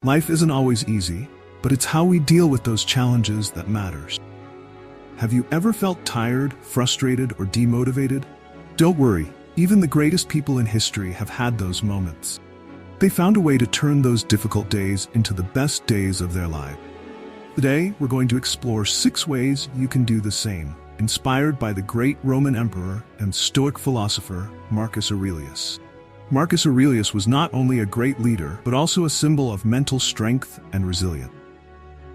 Life isn't always easy, but it's how we deal with those challenges that matters. Have you ever felt tired, frustrated, or demotivated? Don't worry, even the greatest people in history have had those moments. They found a way to turn those difficult days into the best days of their life. Today, we're going to explore 6 ways you can do the same, inspired by the great Roman emperor and Stoic philosopher Marcus Aurelius. Marcus Aurelius was not only a great leader, but also a symbol of mental strength and resilience.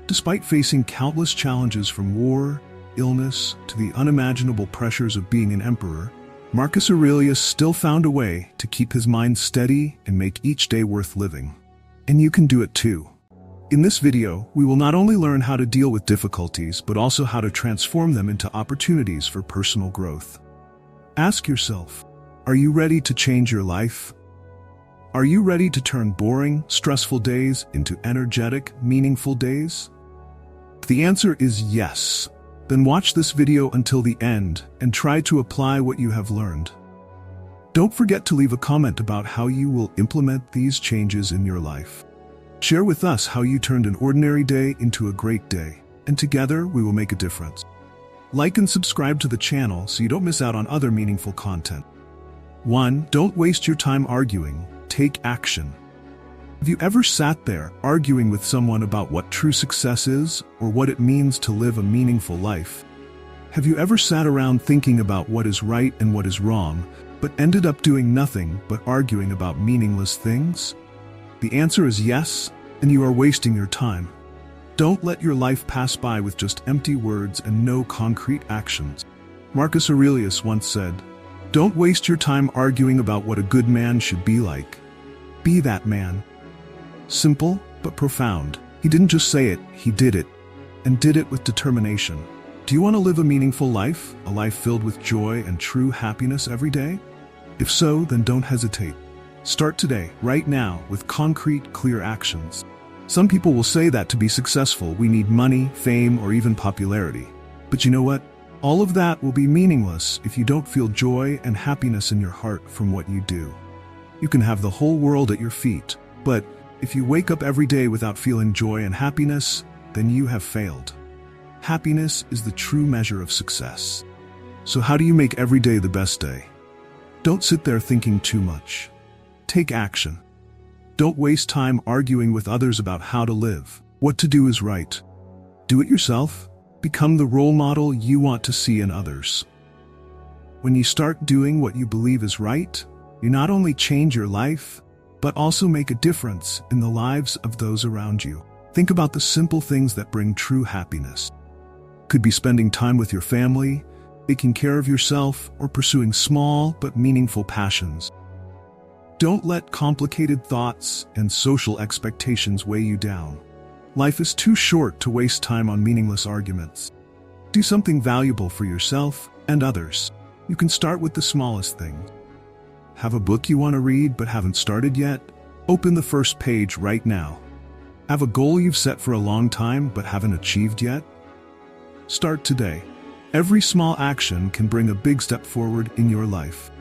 Despite facing countless challenges from war, illness, to the unimaginable pressures of being an emperor, Marcus Aurelius still found a way to keep his mind steady and make each day worth living. And you can do it too. In this video, we will not only learn how to deal with difficulties, but also how to transform them into opportunities for personal growth. Ask yourself, are you ready to change your life? Are you ready to turn boring, stressful days into energetic, meaningful days? If the answer is yes, then watch this video until the end and try to apply what you have learned. Don't forget to leave a comment about how you will implement these changes in your life. Share with us how you turned an ordinary day into a great day, and together we will make a difference. Like and subscribe to the channel so you don't miss out on other meaningful content. 1. Don't waste your time arguing. Take action. Have you ever sat there arguing with someone about what true success is or what it means to live a meaningful life? Have you ever sat around thinking about what is right and what is wrong, but ended up doing nothing but arguing about meaningless things? The answer is yes, and you are wasting your time. Don't let your life pass by with just empty words and no concrete actions. Marcus Aurelius once said, "Don't waste your time arguing about what a good man should be like. Be that man." Simple, but profound. He didn't just say it, he did it, and did it with determination. Do you want to live a meaningful life, a life filled with joy and true happiness every day? If so, then don't hesitate. Start today, right now, with concrete, clear actions. Some people will say that to be successful, we need money, fame, or even popularity. But you know what? All of that will be meaningless if you don't feel joy and happiness in your heart from what you do. You can have the whole world at your feet, but if you wake up every day without feeling joy and happiness, then you have failed. Happiness is the true measure of success. So how do you make every day the best day? Don't sit there thinking too much. Take action. Don't waste time arguing with others about how to live. What to do is right. Do it yourself. Become the role model you want to see in others. When you start doing what you believe is right, you not only change your life, but also make a difference in the lives of those around you. Think about the simple things that bring true happiness. Could be spending time with your family, taking care of yourself, or pursuing small but meaningful passions. Don't let complicated thoughts and social expectations weigh you down. Life is too short to waste time on meaningless arguments. Do something valuable for yourself and others. You can start with the smallest things. Have a book you want to read but haven't started yet? Open the first page right now. Have a goal you've set for a long time but haven't achieved yet? Start today. Every small action can bring a big step forward in your life.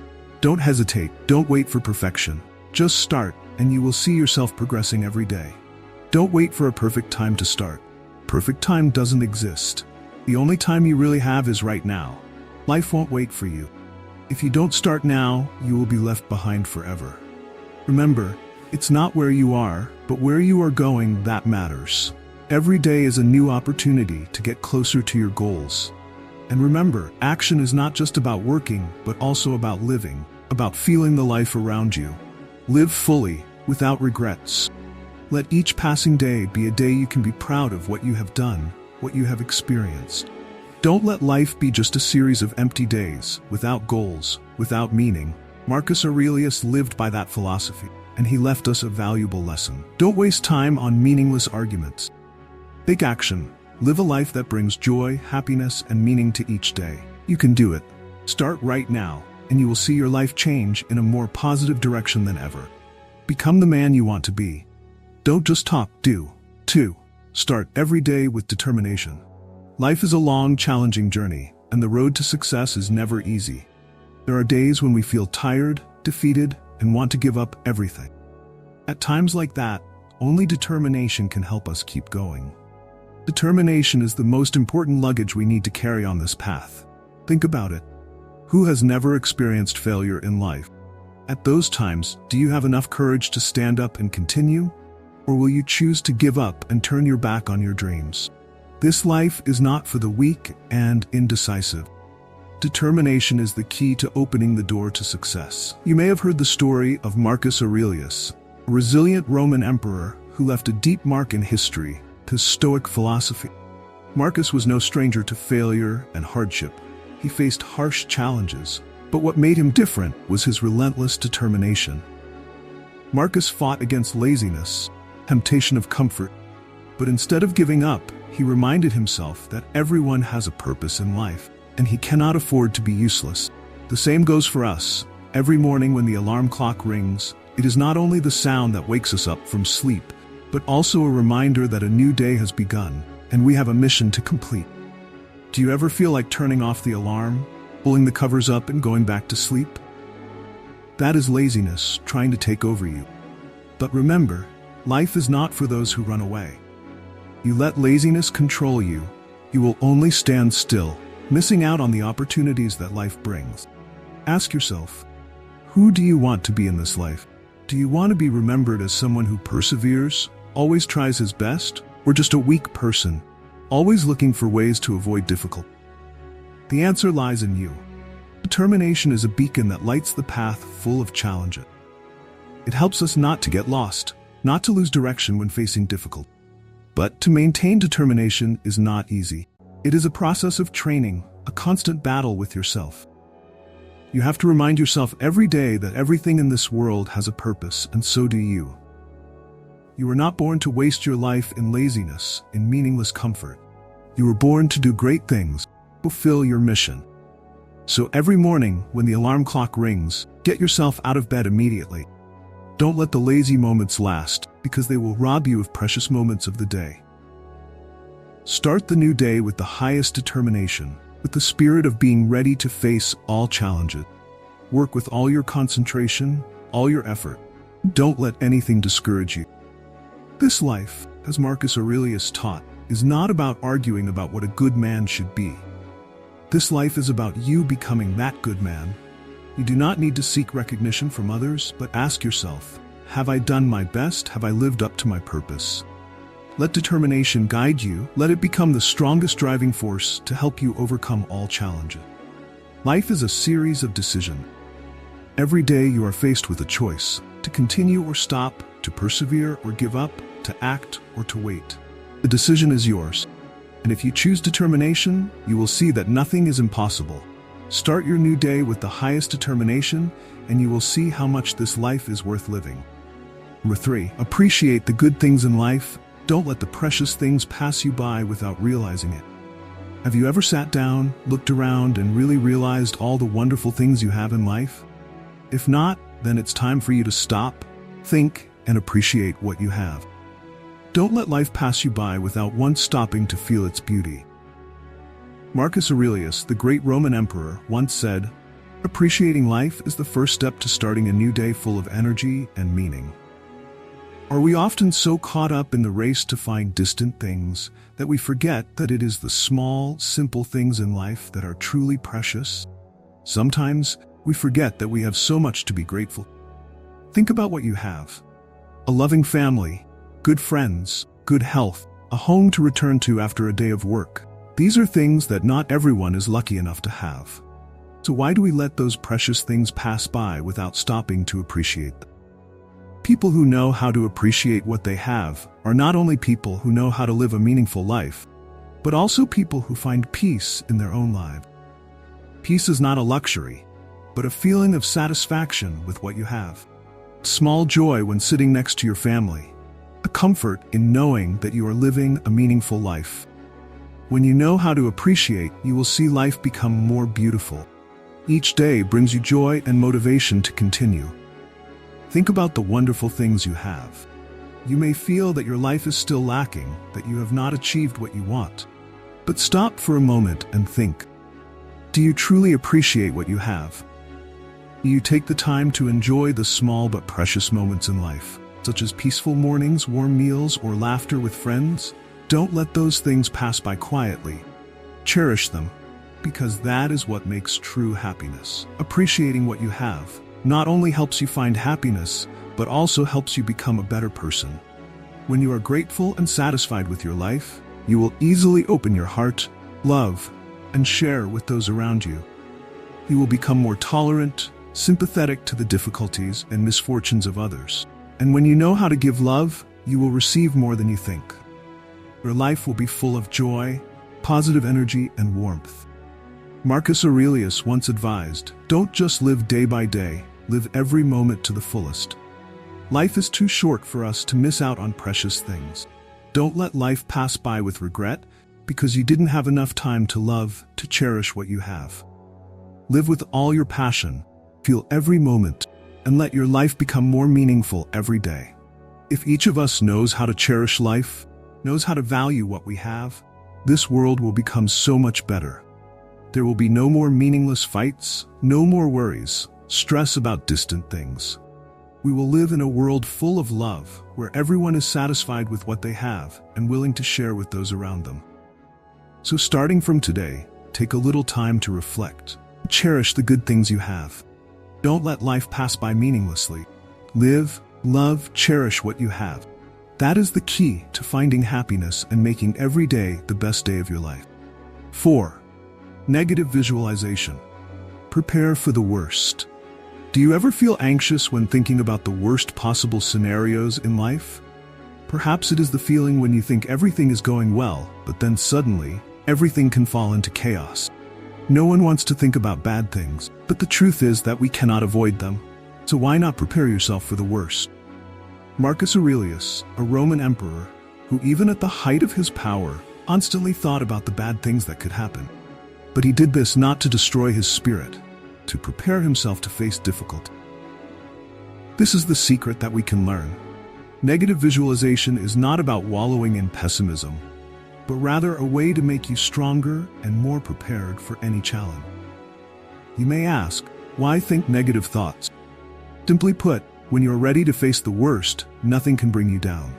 Don't hesitate, don't wait for perfection. Just start, and you will see yourself progressing every day. Don't wait for a perfect time to start. Perfect time doesn't exist. The only time you really have is right now. Life won't wait for you. If you don't start now, you will be left behind forever. Remember, it's not where you are, but where you are going that matters. Every day is a new opportunity to get closer to your goals. And remember, action is not just about working, but also about living, about feeling the life around you. Live fully, without regrets. Let each passing day be a day you can be proud of what you have done, what you have experienced. Don't let life be just a series of empty days, without goals, without meaning. Marcus Aurelius lived by that philosophy, and he left us a valuable lesson. Don't waste time on meaningless arguments. Take action. Live a life that brings joy, happiness, and meaning to each day. You can do it. Start right now, and you will see your life change in a more positive direction than ever. Become the man you want to be. Don't just talk, do. 2. Start every day with determination. Life is a long, challenging journey, and the road to success is never easy. There are days when we feel tired, defeated, and want to give up everything. At times like that, only determination can help us keep going. Determination is the most important luggage we need to carry on this path. Think about it. Who has never experienced failure in life? At those times, do you have enough courage to stand up and continue? Or will you choose to give up and turn your back on your dreams? This life is not for the weak and indecisive. Determination is the key to opening the door to success. You may have heard the story of Marcus Aurelius, a resilient Roman emperor who left a deep mark in history, his Stoic philosophy. Marcus was no stranger to failure and hardship. He faced harsh challenges, but what made him different was his relentless determination. Marcus fought against laziness, temptation of comfort, but instead of giving up, he reminded himself that everyone has a purpose in life, and he cannot afford to be useless. The same goes for us. Every morning when the alarm clock rings, it is not only the sound that wakes us up from sleep, but also a reminder that a new day has begun, and we have a mission to complete. Do you ever feel like turning off the alarm, pulling the covers up and going back to sleep? That is laziness trying to take over you. But remember, life is not for those who run away. You let laziness control you, you will only stand still, missing out on the opportunities that life brings. Ask yourself, who do you want to be in this life? Do you want to be remembered as someone who perseveres, always tries his best, or just a weak person, always looking for ways to avoid difficulty? The answer lies in you. Determination is a beacon that lights the path full of challenges. It helps us not to get lost, not to lose direction when facing difficulty. But to maintain determination is not easy. It is a process of training, a constant battle with yourself. You have to remind yourself every day that everything in this world has a purpose, and so do you. You were not born to waste your life in laziness, in meaningless comfort. You were born to do great things, fulfill your mission. So every morning, when the alarm clock rings, get yourself out of bed immediately. Don't let the lazy moments last, because they will rob you of precious moments of the day. Start the new day with the highest determination, with the spirit of being ready to face all challenges. Work with all your concentration, all your effort. Don't let anything discourage you. This life, as Marcus Aurelius taught, is not about arguing about what a good man should be. This life is about you becoming that good man. You do not need to seek recognition from others, but ask yourself, have I done my best? Have I lived up to my purpose? Let determination guide you. Let it become the strongest driving force to help you overcome all challenges. Life is a series of decisions. Every day you are faced with a choice, to continue or stop, to persevere or give up, to act or to wait. The decision is yours. And if you choose determination, you will see that nothing is impossible. Start your new day with the highest determination, and you will see how much this life is worth living. Number 3, appreciate the good things in life. Don't let the precious things pass you by without realizing it. Have you ever sat down, looked around, and really realized all the wonderful things you have in life? If not, then it's time for you to stop, think, and appreciate what you have. Don't let life pass you by without once stopping to feel its beauty. Marcus Aurelius, the great Roman emperor, once said, "Appreciating life is the first step to starting a new day full of energy and meaning." Are we often so caught up in the race to find distant things that we forget that it is the small, simple things in life that are truly precious? Sometimes we forget that we have so much to be grateful. Think about what you have. A loving family, good friends, good health, a home to return to after a day of work. These are things that not everyone is lucky enough to have. So why do we let those precious things pass by without stopping to appreciate them? People who know how to appreciate what they have are not only people who know how to live a meaningful life, but also people who find peace in their own lives. Peace is not a luxury, but a feeling of satisfaction with what you have. Small joy when sitting next to your family, a comfort in knowing that you are living a meaningful life. When you know how to appreciate, you will see life become more beautiful. Each day brings you joy and motivation to continue. Think about the wonderful things you have. You may feel that your life is still lacking, that you have not achieved what you want. But stop for a moment and think. Do you truly appreciate what you have? Do you take the time to enjoy the small but precious moments in life? such as peaceful mornings, warm meals, or laughter with friends. Don't let those things pass by quietly. Cherish them, because that is what makes true happiness. Appreciating what you have not only helps you find happiness, but also helps you become a better person. When you are grateful and satisfied with your life, you will easily open your heart, love, and share with those around you. You will become more tolerant, sympathetic to the difficulties and misfortunes of others. And when you know how to give love, you will receive more than you think. Your life will be full of joy, positive energy, and warmth. Marcus Aurelius once advised, "Don't just live day by day, live every moment to the fullest." Life is too short for us to miss out on precious things. Don't let life pass by with regret because you didn't have enough time to love, to cherish what you have. Live with all your passion, feel every moment, and let your life become more meaningful every day. If each of us knows how to cherish life, knows how to value what we have, this world will become so much better. There will be no more meaningless fights, no more worries, stress about distant things. We will live in a world full of love, where everyone is satisfied with what they have and willing to share with those around them. So starting from today, take a little time to reflect. Cherish the good things you have. Don't let life pass by meaninglessly. Live, love, cherish what you have. That is the key to finding happiness and making every day the best day of your life. 4. Negative visualization. Prepare for the worst. Do you ever feel anxious when thinking about the worst possible scenarios in life? Perhaps it is the feeling when you think everything is going well, but then suddenly, everything can fall into chaos. No one wants to think about bad things, but the truth is that we cannot avoid them. So why not prepare yourself for the worst? Marcus Aurelius, a Roman emperor, who even at the height of his power, constantly thought about the bad things that could happen. But he did this not to destroy his spirit, to prepare himself to face difficulty. This is the secret that we can learn. Negative visualization is not about wallowing in pessimism, but rather a way to make you stronger and more prepared for any challenge. You may ask, why think negative thoughts? Simply put, when you're ready to face the worst, nothing can bring you down.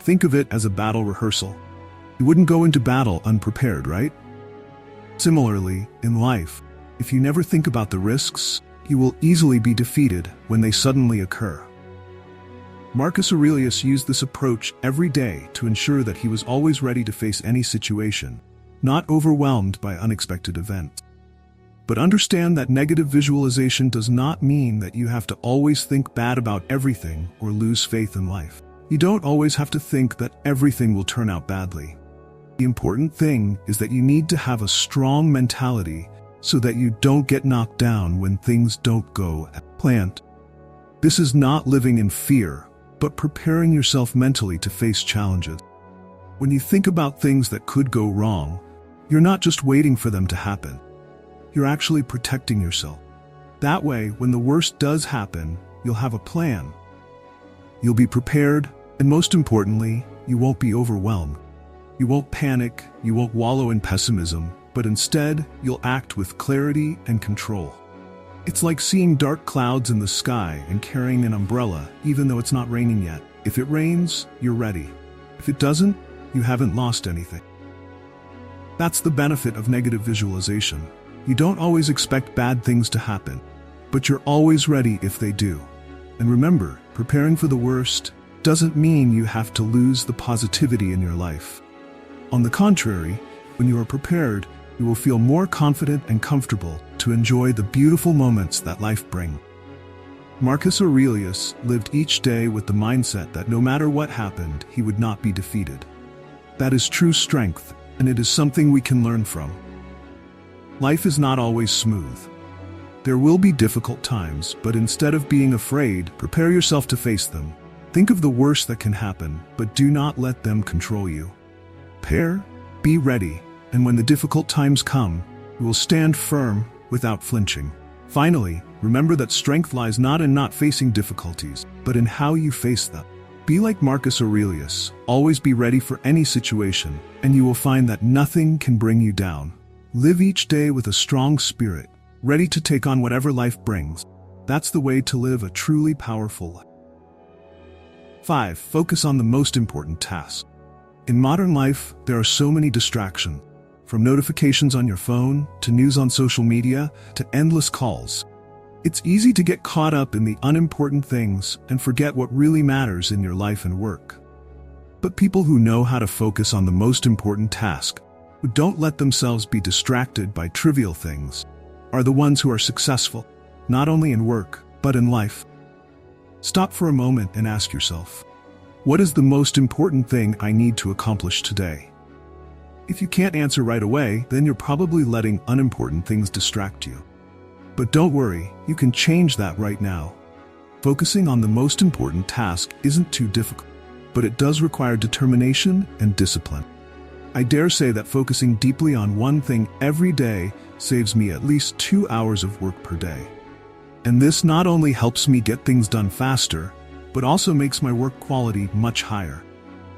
Think of it as a battle rehearsal. You wouldn't go into battle unprepared, right? Similarly, in life, if you never think about the risks, you will easily be defeated when they suddenly occur. Marcus Aurelius used this approach every day to ensure that he was always ready to face any situation, not overwhelmed by unexpected events. But understand that negative visualization does not mean that you have to always think bad about everything or lose faith in life. You don't always have to think that everything will turn out badly. The important thing is that you need to have a strong mentality so that you don't get knocked down when things don't go as planned. This is not living in fear, but preparing yourself mentally to face challenges. When you think about things that could go wrong, you're not just waiting for them to happen. You're actually protecting yourself. That way, when the worst does happen, you'll have a plan. You'll be prepared, and most importantly, you won't be overwhelmed. You won't panic, you won't wallow in pessimism, but instead, you'll act with clarity and control. It's like seeing dark clouds in the sky and carrying an umbrella, even though it's not raining yet. If it rains, you're ready. If it doesn't, you haven't lost anything. That's the benefit of negative visualization. You don't always expect bad things to happen, but you're always ready if they do. And remember, preparing for the worst doesn't mean you have to lose the positivity in your life. On the contrary, when you are prepared, you will feel more confident and comfortable to enjoy the beautiful moments that life brings. Marcus Aurelius lived each day with the mindset that no matter what happened, he would not be defeated. That is true strength, and it is something we can learn from. Life is not always smooth. There will be difficult times, but instead of being afraid, prepare yourself to face them. Think of the worst that can happen, but do not let them control you. Prepare, be ready, and when the difficult times come, you will stand firm without flinching. Finally, remember that strength lies not in not facing difficulties, but in how you face them. Be like Marcus Aurelius, always be ready for any situation, and you will find that nothing can bring you down. Live each day with a strong spirit, ready to take on whatever life brings. That's the way to live a truly powerful life. 5. Focus on the most important task. In modern life, there are so many distractions, from notifications on your phone, to news on social media, to endless calls. It's easy to get caught up in the unimportant things and forget what really matters in your life and work. But people who know how to focus on the most important task, who don't let themselves be distracted by trivial things, are the ones who are successful, not only in work, but in life. Stop for a moment and ask yourself, what is the most important thing I need to accomplish today? If you can't answer right away, then you're probably letting unimportant things distract you. But don't worry, you can change that right now. Focusing on the most important task isn't too difficult, but it does require determination and discipline. I dare say that focusing deeply on one thing every day saves me at least 2 hours of work per day. And this not only helps me get things done faster, but also makes my work quality much higher.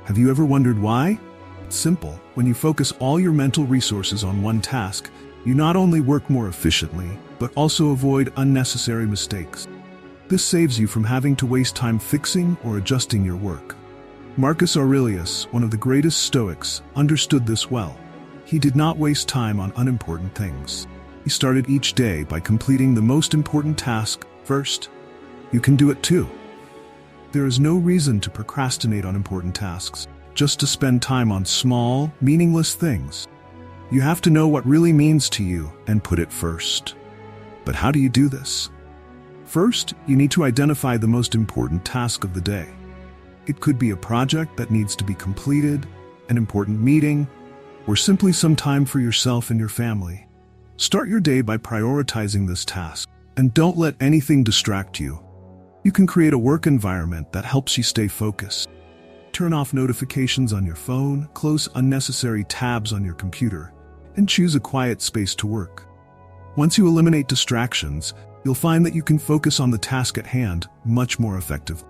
Have you ever wondered why? It's simple. When you focus all your mental resources on one task, you not only work more efficiently, but also avoid unnecessary mistakes. This saves you from having to waste time fixing or adjusting your work. Marcus Aurelius, one of the greatest Stoics, understood this well. He did not waste time on unimportant things. He started each day by completing the most important task first. You can do it too. There is no reason to procrastinate on important tasks, just to spend time on small, meaningless things. You have to know what really means to you and put it first. But how do you do this? First, you need to identify the most important task of the day. It could be a project that needs to be completed, an important meeting, or simply some time for yourself and your family. Start your day by prioritizing this task, and don't let anything distract you. You can create a work environment that helps you stay focused. Turn off notifications on your phone, close unnecessary tabs on your computer, and choose a quiet space to work. Once you eliminate distractions, you'll find that you can focus on the task at hand much more effectively.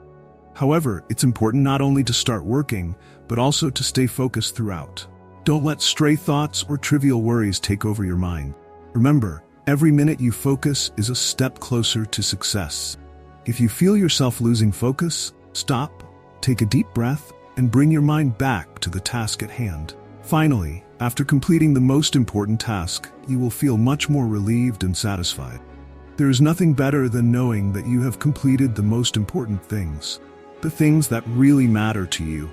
However, it's important not only to start working, but also to stay focused throughout. Don't let stray thoughts or trivial worries take over your mind. Remember, every minute you focus is a step closer to success. If you feel yourself losing focus, stop, take a deep breath, and bring your mind back to the task at hand. Finally, after completing the most important task, you will feel much more relieved and satisfied. There is nothing better than knowing that you have completed the most important things, the things that really matter to you.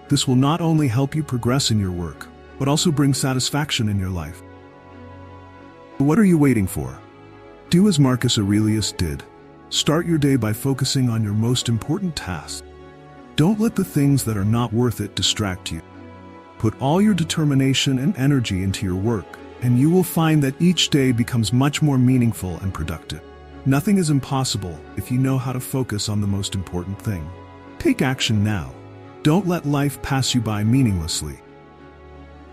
This will not only help you progress in your work, but also bring satisfaction in your life. What are you waiting for? Do as Marcus Aurelius did. Start your day by focusing on your most important task. Don't let the things that are not worth it distract you. Put all your determination and energy into your work, and you will find that each day becomes much more meaningful and productive. Nothing is impossible if you know how to focus on the most important thing. Take action now. Don't let life pass you by meaninglessly.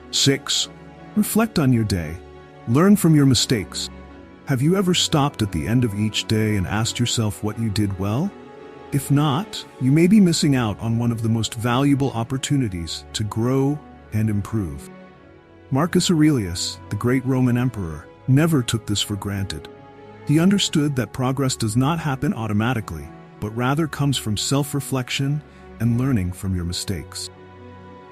6. Reflect on your day. Learn from your mistakes. Have you ever stopped at the end of each day and asked yourself what you did well? If not, you may be missing out on one of the most valuable opportunities to grow and improve. Marcus Aurelius, the great Roman emperor, never took this for granted. He understood that progress does not happen automatically, but rather comes from self-reflection and learning from your mistakes.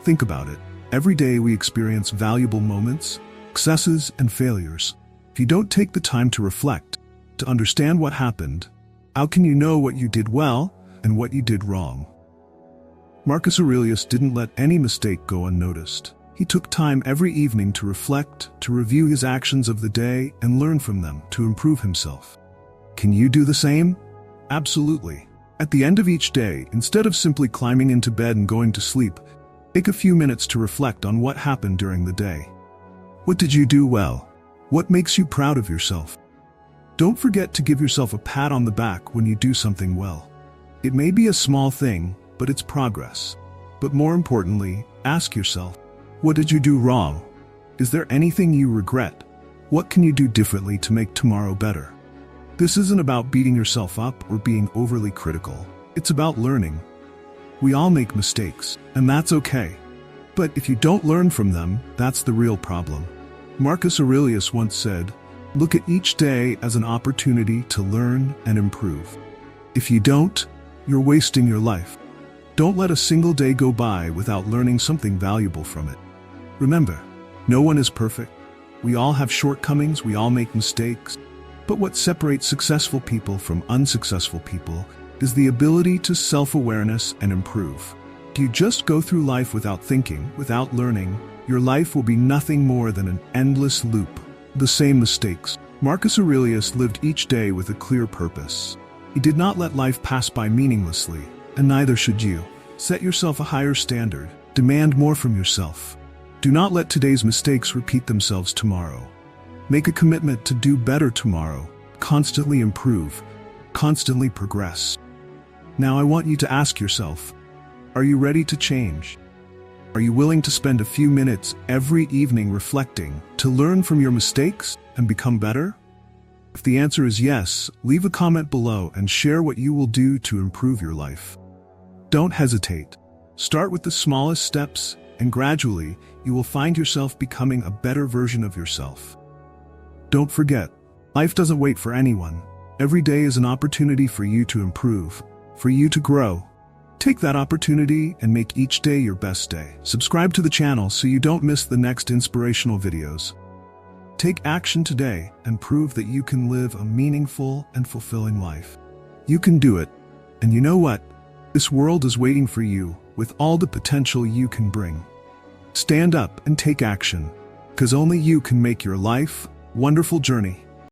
Think about it. Every day we experience valuable moments, successes, and failures. If you don't take the time to reflect, to understand what happened, how can you know what you did well and what you did wrong? Marcus Aurelius didn't let any mistake go unnoticed. He took time every evening to reflect, to review his actions of the day, and learn from them to improve himself. Can you do the same? Absolutely. At the end of each day, instead of simply climbing into bed and going to sleep, take a few minutes to reflect on what happened during the day. What did you do well? What makes you proud of yourself? Don't forget to give yourself a pat on the back when you do something well. It may be a small thing, but it's progress. But more importantly, ask yourself, what did you do wrong? Is there anything you regret? What can you do differently to make tomorrow better? This isn't about beating yourself up or being overly critical. It's about learning. We all make mistakes, and that's okay. But if you don't learn from them, that's the real problem. Marcus Aurelius once said, "Look at each day as an opportunity to learn and improve. If you don't, you're wasting your life." Don't let a single day go by without learning something valuable from it. Remember, no one is perfect. We all have shortcomings, we all make mistakes. But what separates successful people from unsuccessful people is the ability to self-awareness and improve. If you just go through life without thinking, without learning, your life will be nothing more than an endless loop. The same mistakes. Marcus Aurelius lived each day with a clear purpose. He did not let life pass by meaninglessly, and neither should you. Set yourself a higher standard. Demand more from yourself. Do not let today's mistakes repeat themselves tomorrow. Make a commitment to do better tomorrow. Constantly improve. Constantly progress. Now I want you to ask yourself, are you ready to change? Are you willing to spend a few minutes every evening reflecting, to learn from your mistakes and become better? If the answer is yes, leave a comment below and share what you will do to improve your life. Don't hesitate. Start with the smallest steps, and gradually, you will find yourself becoming a better version of yourself. Don't forget, life doesn't wait for anyone. Every day is an opportunity for you to improve, for you to grow. Take that opportunity and make each day your best day. Subscribe to the channel so you don't miss the next inspirational videos. Take action today and prove that you can live a meaningful and fulfilling life. You can do it. And you know what? This world is waiting for you with all the potential you can bring. Stand up and take action, because only you can make your life a wonderful journey.